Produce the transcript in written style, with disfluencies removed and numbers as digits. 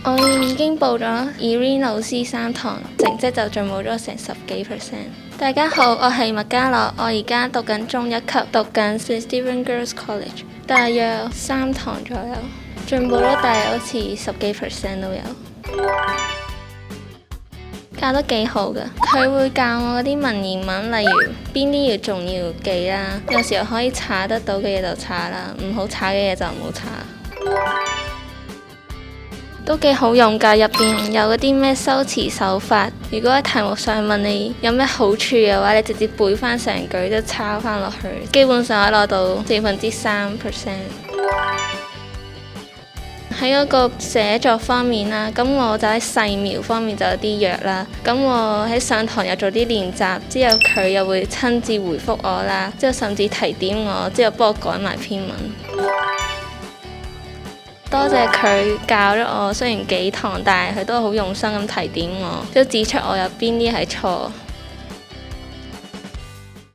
我已經報咗 Erin 老師3堂，成績就進步咗成10幾%。大家好，我係麥嘉樂，我而家讀緊中一級，讀緊 St. Stephen Girls College， 大約3堂左右，進步咗大約好似10幾%都有。教得幾好㗎，佢會教我嗰啲文言文，例如邊啲要重要記啦，有時候可以查得到嘅嘢就查啦，唔好查嘅嘢就唔好查。都幾好用㗎，入邊有嗰啲咩修辭手法，如果喺題目上問你有咩好處嘅話，你直接背翻成句都抄翻落去，基本上可以攞到3%。喺嗰個寫作方面啦，咁我就喺細描方面就有啲弱啦。咁我喺上堂又做啲練習，之後佢又會親自回覆我啦，之後甚至提點我，之後幫我改埋篇文。多謝佢教咗我，雖然幾堂，但係佢都好用心咁提點我，都指出我有邊啲係錯。